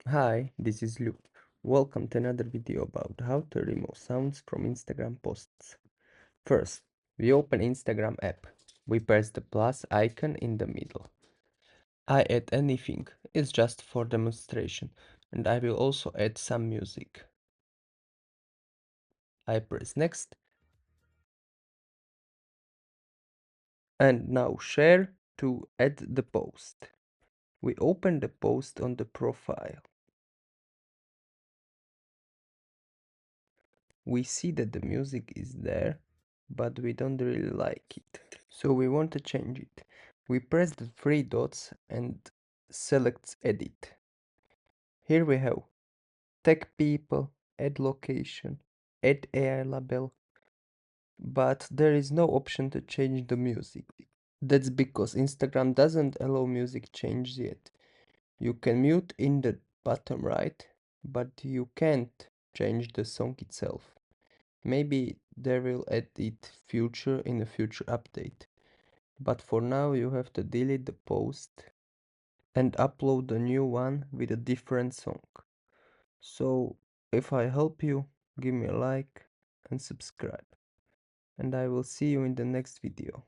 Hi, this is Luke. Welcome to another video about how to remove sounds from Instagram posts. First, we open Instagram app. We press the plus icon in the middle. I add anything, it's just for demonstration, and I will also add some music. I press next, and now share to add the post. We open the post on the profile. We see that the music is there, but we don't really like it. So we want to change it. We press the three dots and select edit. Here we have tag people, add location, add AI label, but there is no option to change the music. That's because Instagram doesn't allow music change yet. You can mute in the bottom right, but you can't change the song itself. Maybe they will add it future in a future update. But for now you have to delete the post and upload a new one with a different song. So if I help you, give me a like and subscribe. And I will see you in the next video.